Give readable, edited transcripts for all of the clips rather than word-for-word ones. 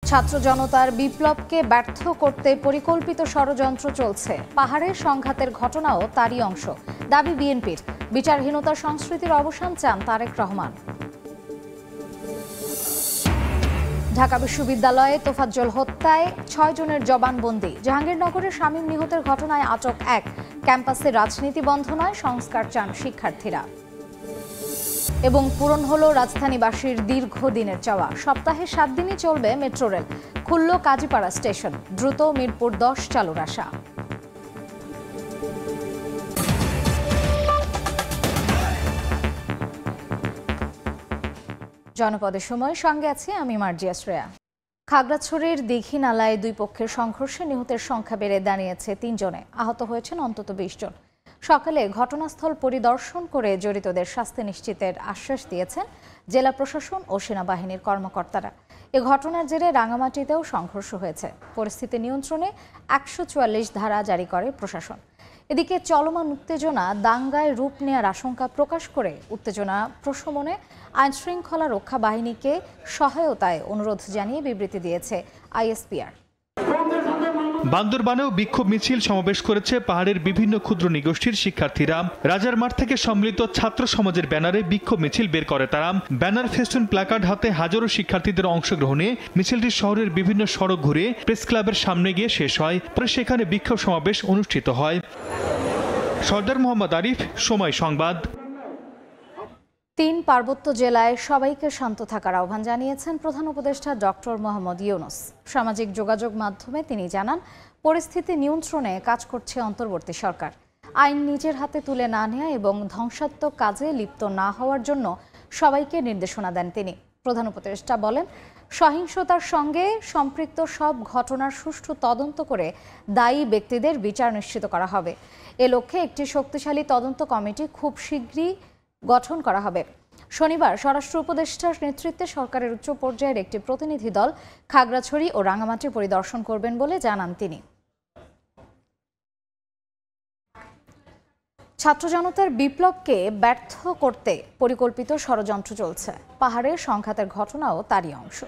ছাত্র জনতার বিপ্লবকে ব্যর্থ করতে পরিকল্পিত ষড়যন্ত্র চলছে। পাহাড়ের সংঘাতের ঘটনাও তারই অংশ। দাবি বিএনপির। বিচারহীনতার সংস্কৃতির অবসান চান তারেক রহমান। ঢাকা বিশ্ববিদ্যালয়ে তোফাজ্জল হত্যায় ৬ জনের জবানবন্দি। জাহাঙ্গীরনগরের শামীম নিহতের ঘটনায় আটক ১। ক্যাম্পাসে রাজনীতি বন্ধ নয়, সংস্কার চান শিক্ষার্থীরা। এবং পূরণ হলো রাজধানীবাসীর দীর্ঘদিনের চাওয়া। সপ্তাহে ৭ দিনই চলবে মেট্রো রেল। খুলল কাজীপাড়া স্টেশন। দ্রুত মিরপুর ১০ চালুর আশা। জনপদের সময় সঙ্গে আছি আমি মার্জিয়া শ্রেয়া। খাগড়াছড়ির দীঘি নালায় দুই পক্ষের সংঘর্ষে নিহতের সংখ্যা বেড়ে দাঁড়িয়েছে ৩ জনে। আহত হয়েছেন অন্তত ২০ জন। সকালে ঘটনাস্থল পরিদর্শন করে জড়িতদের শাস্তি নিশ্চিতের আশ্বাস দিয়েছেন জেলা প্রশাসন ও সেনাবাহিনীর কর্মকর্তারা। এ ঘটনার জেরে রাঙামাটিতেও সংঘর্ষ হয়েছে। পরিস্থিতি নিয়ন্ত্রণে ১৪৪ ধারা জারি করে প্রশাসন। এদিকে চলমান উত্তেজনা দাঙ্গায় রূপ নেওয়ার আশঙ্কা প্রকাশ করে উত্তেজনা প্রশমনে আইনশৃঙ্খলা রক্ষা বাহিনীকে সহায়তায় অনুরোধ জানিয়ে বিবৃতি দিয়েছে আইএসপিআর। বান্দরবানেও বিক্ষোভ মিছিল সমাবেশ করেছে পাহাড়ের বিভিন্ন ক্ষুদ্র নিগোষ্ঠীর শিক্ষার্থীরা। রাজার মাঠ থেকে সম্মিলিত ছাত্র সমাজের ব্যানারে বিক্ষোভ মিছিল বের করে তারা। ব্যানার, ফেস্টুন, প্ল্যাকার্ড হাতে হাজারো শিক্ষার্থীদের অংশগ্রহণে মিছিলটি শহরের বিভিন্ন সড়ক ঘুরে প্রেস ক্লাবের সামনে গিয়ে শেষ হয়। পরে সেখানে বিক্ষোভ সমাবেশ অনুষ্ঠিত হয়। সর্দার মোহাম্মদ আরিফ, সময় সংবাদ। ৩ পার্বত্য জেলায় সবাইকে শান্ত থাকার আহ্বান জানিয়েছেন প্রধান উপদেষ্টা ডক্টর মোহাম্মদ ইউনূস। সামাজিক যোগাযোগ মাধ্যমে তিনি জানান, পরিস্থিতি নিয়ন্ত্রণে কাজ করছে অন্তর্বর্তী সরকার। আইন নিজের হাতে তুলে না নেওয়া এবং ধ্বংসাত্মক কাজে লিপ্ত না হওয়ার জন্য সবাইকে নির্দেশনা দেন তিনি। প্রধান উপদেষ্টা বলেন, সহিংসতার সঙ্গে সম্পৃক্ত সব ঘটনার সুষ্ঠু তদন্ত করে দায়ী ব্যক্তিদের বিচার নিশ্চিত করা হবে। এ লক্ষ্যে একটি শক্তিশালী তদন্ত কমিটি খুব শীঘ্রই গঠন করা হবে। শনিবার স্বরাষ্ট্র উপদেষ্টার নেতৃত্বে সরকারের উচ্চ পর্যায়ের একটি প্রতিনিধি দল খাগড়াছড়ি ও রাঙামাটি পরিদর্শন করবেন বলে জানান তিনি। ছাত্র জনতার বিপ্লবকে ব্যর্থ করতে পরিকল্পিত ষড়যন্ত্র চলছে। পাহাড়ের সংঘাতের ঘটনাও তারই অংশ,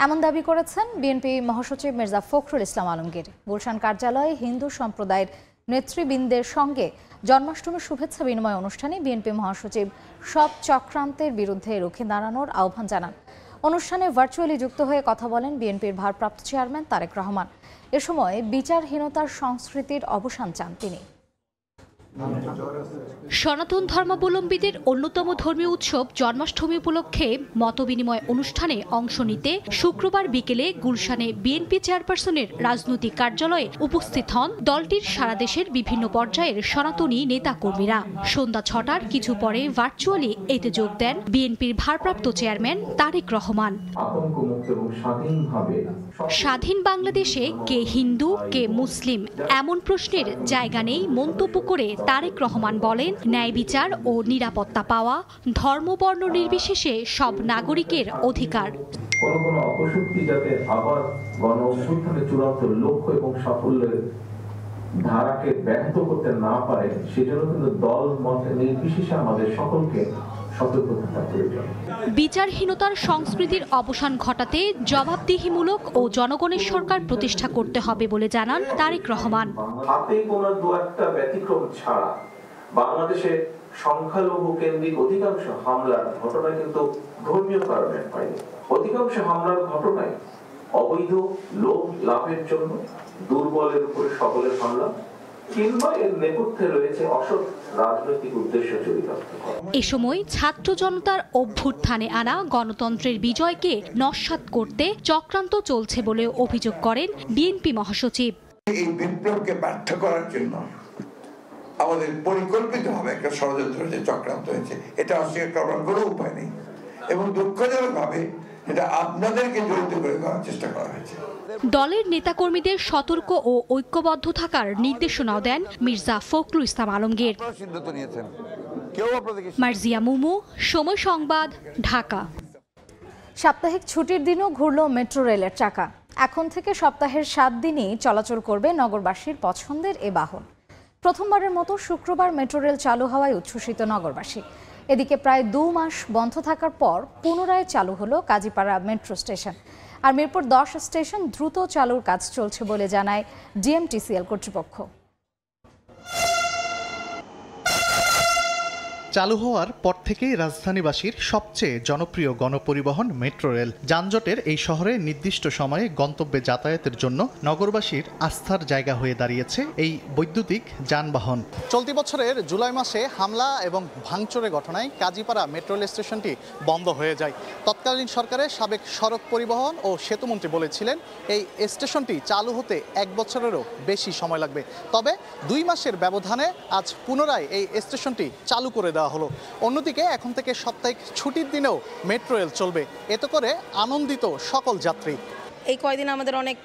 এমন দাবি করেছেন বিএনপি মহাসচিব মির্জা ফখরুল ইসলাম আলমগীর। গুলশান কার্যালয়ে হিন্দু সম্প্রদায়ের নেতৃবৃন্দের সঙ্গে জন্মাষ্টমীর শুভেচ্ছা বিনিময় অনুষ্ঠানে বিএনপি মহাসচিব সব চক্রান্তের বিরুদ্ধে রুখে দাঁড়ানোর আহ্বান জানান। অনুষ্ঠানে ভার্চুয়ালি যুক্ত হয়ে কথা বলেন বিএনপির ভারপ্রাপ্ত চেয়ারম্যান তারেক রহমান। এ সময় বিচারহীনতার সংস্কৃতির অবসান চান তিনি। সনাতন ধর্মাবলম্বীদের অন্যতম ধর্মীয় উৎসব জন্মাষ্টমী উপলক্ষে মতবিনিময় অনুষ্ঠানে অংশ নিতে শুক্রবার বিকেলে গুলশানে বিএনপি চেয়ারপারসনের রাজনৈতিক কার্যালয়ে উপস্থিত হন দলটির সারা দেশের বিভিন্ন পর্যায়ের সনাতনী নেতাকর্মীরা। সন্ধ্যা ৬টার কিছু পরে ভার্চুয়ালি এতে যোগ দেন বিএনপির ভারপ্রাপ্ত চেয়ারম্যান তারেক রহমান। স্বাধীন বাংলাদেশে কে হিন্দু কে মুসলিম এমন প্রশ্নের জায়গা নেই মন্তব্য করে তারেক রহমান বলেন, ন্যায় বিচার ও নিরাপত্তা পাওয়া ধর্ম বর্ণ নির্বিশেষে সব নাগরিকের অধিকার। কোন অপশক্তি যাতে আবার গণ অভ্যুত্থানের চূড়ান্ত লক্ষ্য এবং সাফল্যের ধারাকে ব্যাহত করতে না পারে, সেজন্য কিন্তু দল মত নির্বিশেষে আমাদের সকলকে সতর্ক থাকা প্রয়োজন। বিচারহীনতার সংস্কৃতির অবসান ঘটাতে জবাবদিহিমূলক ও জনগণের সরকার প্রতিষ্ঠা করতে হবে বলে জানান তারেক রহমান। হাতে গোনা দু একটা ব্যতিক্রম ছাড়া বাংলাদেশে সংখ্যালঘু কেন্দ্রিক অধিকাংশ হামলার ঘটনা কিন্তু ধর্মীয় কারণে হয়নি। অধিকাংশ হামলার ঘটনায় অবৈধ লোভ লাভের জন্য দুর্বলের উপরে সবলের হামলা কিংবা এর নেপথ্যে রয়েছে অসৎ রাজনৈতিক উদ্দেশ্য জড়িত। এ সময় ছাত্র জনতার অভ্যুত্থানে আনা গণতন্ত্রের বিজয়কে নস্যাৎ করতে চক্রান্ত চলছে বলে অভিযোগ করেন বিএনপি মহাসচিব। এই বিপ্লবকে ব্যর্থ করার জন্য আমাদের পরিকল্পিতভাবে একটা ষড়যন্ত্র যে চক্রান্ত হয়েছে, এটা অস্বীকার করার কোনো উপায় নেই এবং দুঃখজনকভাবে এটা আপনাদেরকে জড়িত করে করার চেষ্টা করা হয়েছে। দলের নেতাকর্মীদের সতর্ক ও ঐক্যবদ্ধ থাকার নির্দেশনাও দেন মির্জা ফখরুল ইসলাম আলমগীর। মার্জিয়া মুমু, সময় সংবাদ, ঢাকা। সাপ্তাহিক ছুটির দিনও ঘুরল মেট্রো রেলের চাকা। এখন থেকে সপ্তাহের ৭ দিনই চলাচল করবে নগরবাসীর পছন্দের এ বাহন। প্রথমবারের মতো শুক্রবার মেট্রো রেল চালু হওয়ায় উচ্ছ্বসিত নগরবাসী। এদিকে প্রায় ২ মাস বন্ধ থাকার পর পুনরায় চালু হলো কাজীপাড়া মেট্রো স্টেশন। আর মিরপুর 10 স্টেশন দ্রুত চালুর কাজ চলছে বলে জানায় ডিএমটিসিএল কর্তৃপক্ষ। চালু হওয়ার পর থেকেই রাজধানীবাসীর সবচেয়ে জনপ্রিয় গণপরিবহন মেট্রো রেল। যানজটের এই শহরে নির্দিষ্ট সময়ে গন্তব্যে যাতায়াতের জন্য নগরবাসীর আস্থার জায়গা হয়ে দাঁড়িয়েছে এই বৈদ্যুতিক যানবাহন। চলতি বছরের জুলাই মাসে হামলা এবং ভাঙচুরের ঘটনায় কাজীপাড়া মেট্রো রেল স্টেশনটি বন্ধ হয়ে যায়। তৎকালীন সরকারের সাবেক সড়ক পরিবহন ও সেতুমন্ত্রী বলেছিলেন এই স্টেশনটি চালু হতে 1 বছরেরও বেশি সময় লাগবে। তবে 2 মাসের ব্যবধানে আজ পুনরায় এই স্টেশনটি চালু করে দেওয়া হলো। অন্যদিকে এখন থেকে সাপ্তাহিক ছুটির দিনেও মেট্রো রেল চলবে। এতে করে আনন্দিত সকল যাত্রী। এই কয়দিন আমাদের অনেক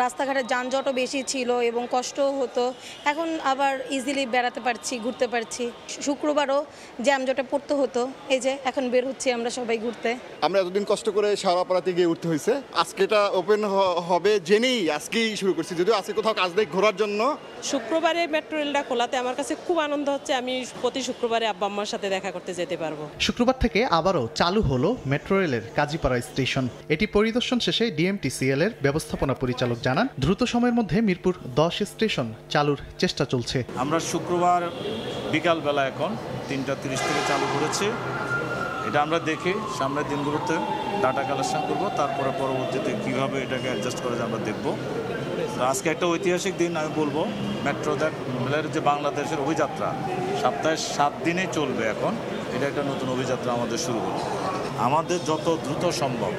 রাস্তাঘাটের যানজটও বেশি ছিল এবং কষ্টও হতো। এখন আবার ইজিলি বেড়াতে পারছি, ঘুরতে পারছি। শুক্রবারও জ্যামজটে পড়তে হতো, এই যে এখন বের হচ্ছি আমরা সবাই ঘুরতে। আমরা এতদিন কষ্ট করে শাহরাপাড়াতে গিয়ে উঠতে হয়েছে, আজকে এটা ওপেন হবে জেনেই আজকেই শুরু করছি, যদিও আজকে কোথাও কাজ নেই ঘোরার জন্য। শুক্রবারে মেট্রো রেলটা খোলাতে আমার কাছে খুব আনন্দ হচ্ছে। আমি প্রতি শুক্রবারে আব্বা আম্মার সাথে দেখা করতে যেতে পারবো। শুক্রবার থেকে আবারও চালু হলো মেট্রো রেলের কাজীপাড়া স্টেশন। এটি পরিদর্শন শেষে ডিএমটিসিএল এর ব্যবস্থাপনা পরিচালক জানান, দ্রুত সময়ের মধ্যে মিরপুর 10 স্টেশন চালুর চেষ্টা চলছে। আমরা শুক্রবার বিকালবেলা এখন 3:30 থেকে চালু করেছি। এটা আমরা দেখে সামনের দিনগুলোতে ডাটা কালেকশন করব, তারপরে পরবর্তীতে কীভাবে এটাকে অ্যাডজাস্ট করা যায় আমরা দেখব। আজকে একটা ঐতিহাসিক দিন আমি বলবো। মেট্রো রেলের যে বাংলাদেশের অভিযাত্রা সপ্তাহে 7 দিনে চলবে এখন, এটা একটা নতুন অভিযাত্রা আমাদের শুরু করবে। আমাদের যত দ্রুত সম্ভব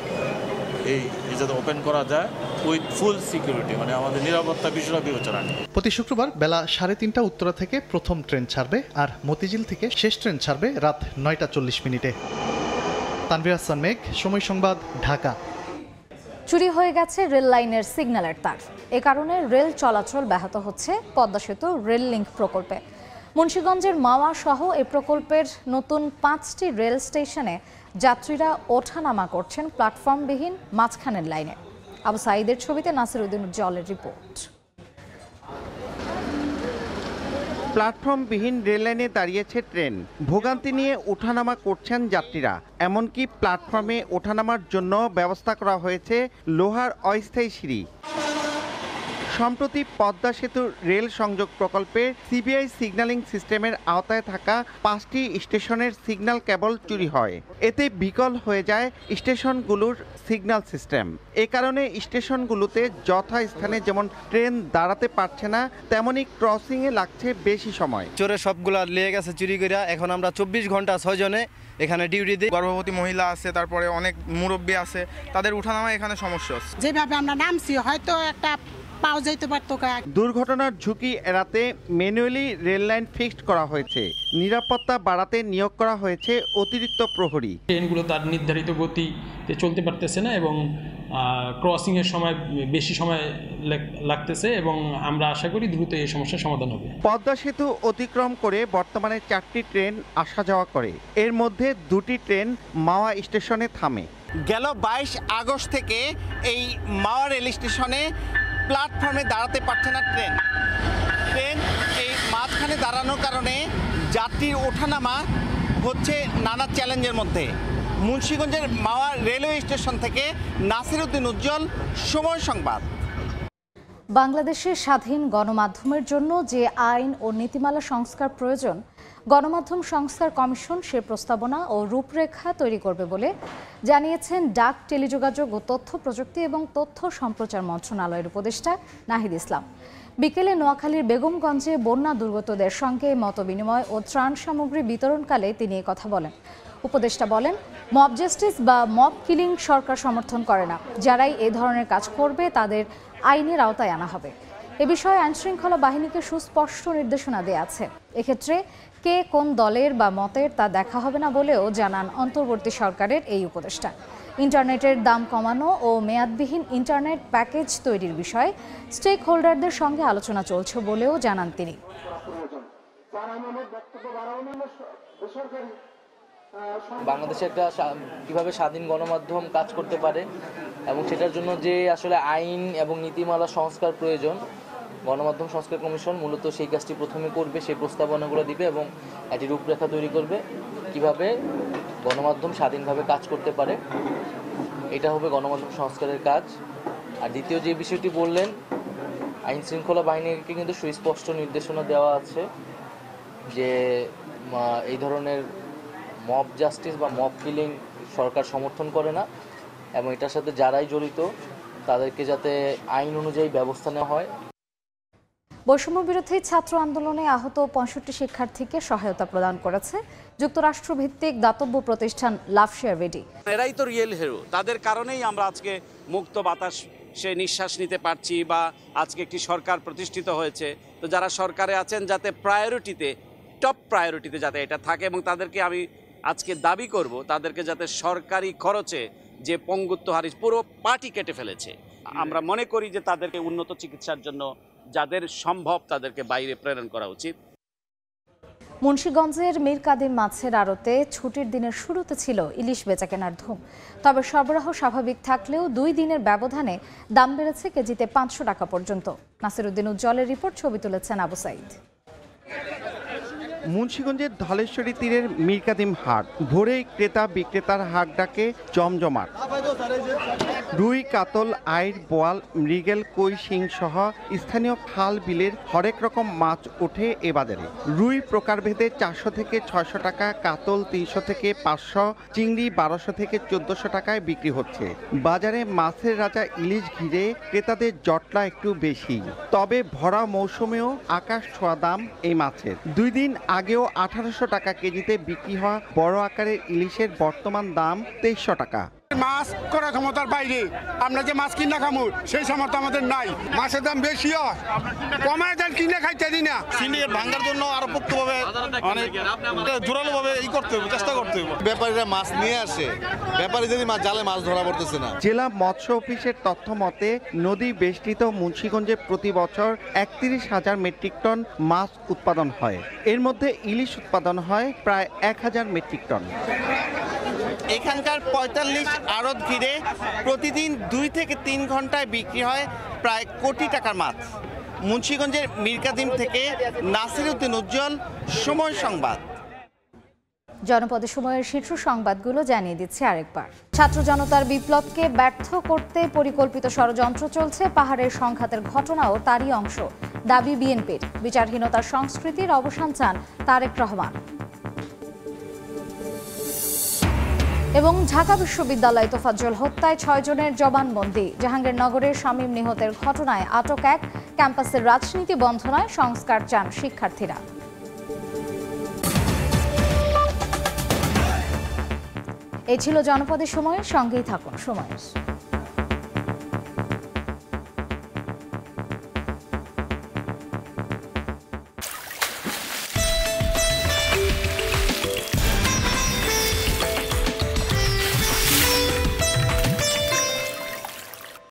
এই যাতে ওপেন করা যায় উইথ ফুল সিকিউরিটি, মানে আমাদের নিরাপত্তা বিষয়টা বিবেচনা নিয়ে। প্রতি শুক্রবার বেলা 3:30 উত্তরা থেকে প্রথম ট্রেন ছাড়বে, আর মতিঝিল থেকে শেষ ট্রেন ছাড়বে রাত 9:40। তানভীর হাসান মেঘ, সময় সংবাদ, ঢাকা। চুরি হয়ে গেছে রেল লাইনের সিগন্যালের তার। এ কারণে রেল চলাচল ব্যাহত হচ্ছে পদ্মা সেতু রেল লিংক প্রকল্পে। মুন্সিগঞ্জের মাওয়া সহ এই প্রকল্পের নতুন 5টি রেল স্টেশনে যাত্রীরা ওঠানামা করছেন প্ল্যাটফর্মবিহীন মাঝখানের লাইনে। আবু সাঈদের ছবিতে নাসিরউদ্দিন উজ্জ্বলের রিপোর্ট। প্ল্যাটফর্মবিহীন রেল লাইনে দাঁড়িয়েছে ট্রেন, ভোগান্তি নিয়ে ওঠানামা করছেন যাত্রীরা। এমনকি প্ল্যাটফর্মে ওঠানামার জন্য ব্যবস্থা করা হয়েছে লোহার অস্থায়ী সিঁড়ি। সম্প্রতি পদ্মা সেতু রেল সংযোগ প্রকল্পে সিবিআই সিগন্যালিং সিস্টেমের আওতায় থাকা 5টি স্টেশনের সিগন্যাল কেবল চুরি হয়। এতে বিকল হয়ে যায় স্টেশনগুলোর সিগন্যাল সিস্টেম। এ কারণে স্টেশনগুলোতে যথাস্থানে যেমন ট্রেন দাঁড়াতে পারছে না, তেমনি ক্রসিংয়ে লাগছে বেশি সময়। চোরে সবগুলা লেগে গেছে চুরি করে। এখন আমরা 24 ঘন্টা 6 জনে এখানে ডিউটি দিই। গর্ভবতী মহিলা আছে, তারপরে অনেক মুরব্বী আছে, তাদের উঠানামা এখানে সমস্যা হচ্ছে। যেভাবে আমরা নামছি হয়তো একটা পাওয়া যাইতে পারতো। দুর্ঘটনার ঝুঁকি এড়াতে ম্যানুয়ালি রেল লাইন ফিক্সড করা হয়েছে। নিরাপত্তা বাড়াতে নিয়োগ করা হয়েছে অতিরিক্ত প্রহরী। ট্রেনগুলো তার নির্ধারিত গতিতে চলতে পারতেছে না এবং ক্রসিংয়ের সময় বেশি সময় লাগতেছে এবং আমরা আশা করি দ্রুত এই সমস্যার সমাধান হবে। পদ্মা সেতু অতিক্রম করে বর্তমানে 4টি ট্রেন আসা যাওয়া করে। এর মধ্যে 2টি ট্রেন মাওয়া স্টেশনে থামে। গেল 22 আগস্ট থেকে এই মাওয়া রেল স্টেশনে প্ল্যাটফর্মে দাঁড়াতে পারছে না ট্রেন। এই মাঝখানে দাঁড়ানোর কারণে যাত্রীর ওঠানামা হচ্ছে নানা চ্যালেঞ্জের মধ্যে। মুন্সিগঞ্জের মাওয়া রেলওয়ে স্টেশন থেকে নাসিরউদ্দিন উজ্জ্বল, সময় সংবাদ। বাংলাদেশের স্বাধীন গণমাধ্যমের জন্য যে আইন ও নীতিমালা সংস্কার প্রয়োজন, গণমাধ্যম সংস্কার কমিশন সে প্রস্তাবনা ও রূপরেখা তৈরি করবে বলে জানিয়েছেন ডাক, টেলিযোগাযোগ ও তথ্য প্রযুক্তি এবং তথ্য সম্প্রচার মন্ত্রণালয়ের উপদেষ্টা নাহিদ ইসলাম। বিকেলে নোয়াখালীর বেগমগঞ্জে বন্যা দুর্গতদের সঙ্গে মতবিনিময় ও ত্রাণ সামগ্রী বিতরণকালে তিনি এই কথা বলেন। উপদেষ্টা বলেন, মব জাস্টিস বা মব কিলিং সরকার সমর্থন করে না। যারাই এ ধরনের কাজ করবে তাদের আইনের আওতায় আনা হবে। এ বিষয়ে আইনশৃঙ্খলা বাহিনীকে সুস্পষ্ট নির্দেশনা দেয়া আছে। এক্ষেত্রে কে কোন দলের বা মতের তা দেখা হবে না বলেও জানান অন্তর্বর্তী সরকারের এই উপদেষ্টা। ইন্টারনেটের দাম কমানো ও মেয়াদবিহীন ইন্টারনেট প্যাকেজ তৈরির বিষয়ে স্টেক হোল্ডারদের সঙ্গে আলোচনা চলছে বলেও জানান তিনি। বাংলাদেশে একটা কিভাবে স্বাধীন গণমাধ্যম কাজ করতে পারে এবং সেটার জন্য যে আসলে আইন এবং নীতিমালা সংস্কার প্রয়োজন, গণমাধ্যম সংস্কার কমিশন মূলত সেই কাজটি প্রথমে করবে, সেই প্রস্তাবনাগুলো দিবে এবং একটি রূপরেখা তৈরি করবে কিভাবে গণমাধ্যম স্বাধীনভাবে কাজ করতে পারে। এটা হবে গণমাধ্যম সংস্কারের কাজ। আর দ্বিতীয় যে বিষয়টি বললেন, আইন শৃঙ্খলা বাহিনীকে কিন্তু সুস্পষ্ট নির্দেশনা দেওয়া আছে যে এই ধরনের মব জাস্টিস বা মব কিলিং সরকার সমর্থন করে না, এবং এটার সাথে যারাই জড়িত তাদেরকে যাতে আইন অনুযায়ী ব্যবস্থা নেওয়া হয়। বৈষম্য বিরোধী ছাত্র আন্দোলনে আহত 65 শিক্ষার্থীকে সহায়তা প্রদান করেছে যুক্তরাষ্ট্রভিত্তিক দাতব্য প্রতিষ্ঠান লাভশেয়ার রেডি। এরাই তো রিয়েল হিরো, তাদের কারণেই আমরা আজকে মুক্ত বাতাসে নিঃশ্বাস নিতে পারছি বা আজকে একটি সরকার প্রতিষ্ঠিত হয়েছে। তো যারা সরকারে আছেন যাতে টপ প্রায়োরিটিতে যাতে এটা থাকে, এবং তাদেরকে আমি আজকে দাবি করব তাদেরকে যাতে সরকারি খরচে যে পঙ্গুত্ব হার পুরো পার্টি কেটে ফেলেছে, আমরা মনে করি যে তাদেরকে উন্নত চিকিৎসার জন্য যাদের সম্ভব তাদেরকে বাইরে প্রেরণ করা উচিত। মুন্সিগঞ্জের মীর কাদিম মাছের আড়তে ছুটির দিনের শুরুতে ছিল ইলিশ বেচাকেনার ধুম। তবে সরবরাহ স্বাভাবিক থাকলেও 2 দিনের ব্যবধানে দাম বেড়েছে কেজিতে 500 টাকা পর্যন্ত। নাসিরউদ্দিন উজ্জ্বলের রিপোর্ট, ছবি তুলেছেন আবু সাইদ। মুন্সিগঞ্জের ধলেশ্বরী তীরের মীর কাদিম হাট, ভোরেই ক্রেতা বিক্রেতার হাট ডাকে জমজমাট। রুই, কাতল, আইড়, বোয়াল, মৃগেল, কই, শিং সহ স্থানীয় খাল বিলের হরেক রকম মাছ ওঠে এ বাজারে। রুই প্রকারভেদে 400 থেকে 600 টাকা, কাতল 300 থেকে 500, চিংড়ি 1200 থেকে 1400 টাকায় বিক্রি হচ্ছে। বাজারে মাছের রাজা ইলিশ ঘিরে ক্রেতাদের জটলা একটু বেশি, তবে ভরা মৌসুমেও আকাশ ছোঁয়া দাম এই মাছের। 2 দিন আগেও 1800 টাকা কেজিতে বিক্রি হওয়া বড় আকারের ইলিশের বর্তমান দাম 2300 টাকা। মাছ করার ক্ষমতার বাইরে আমরা যে মাছ কিনা খামু সেই সামর্থ্য আমাদের নাই। মাছের দাম বেশি হয়, কমায় দেন, কিনে খাইতে দিই না। সিন্ডিকেট ভাঙার জন্য আরো পোক্তভাবে জোরালোভাবে চেষ্টা করতে হবে। ব্যাপারীরা মাছ নিয়ে আসে, ব্যাপারী যদি জালে মাছ ধরা পড়তেছে না। জেলা মৎস্য অফিসের তথ্য মতে নদী বেষ্টিত মুন্সিগঞ্জে প্রতি বছর 31,000 মেট্রিক টন মাছ উৎপাদন হয়। এর মধ্যে ইলিশ উৎপাদন হয় প্রায় 1000 মেট্রিক টন। এখানকার 45 আড়ত ঘিরে প্রতিদিন 2 থেকে 3 ঘন্টায় বিক্রি হয় প্রায় কোটি টাকার মাছ। মুন্সিগঞ্জের মীর কাদিম থেকে নাসিরউদ্দিন উজ্জ্বল, সময় সংবাদ। জনপদে সময়ের শীর্ষ সংবাদগুলো জানিয়ে দিচ্ছে আরেকবার। ছাত্র জনতার বিপ্লবকে ব্যর্থ করতে পরিকল্পিত ষড়যন্ত্র চলছে। পাহাড়ের সংঘাতের ঘটনাও তারই অংশ, দাবি বিএনপির। বিচারহীনতার সংস্কৃতির অবসান চান তারেক রহমান। এবং ঢাকা বিশ্ববিদ্যালয় তোফাজ্জল হত্যায় 6 জনের জবানবন্দি। জাহাঙ্গীরনগরের শামীম নিহতের ঘটনায় আটক 1। ক্যাম্পাসের রাজনীতি বন্ধ নয়, সংস্কার চান শিক্ষার্থীরা। এই ছিল জনপদের সময়ের সঙ্গেই থাকুন সময়ের।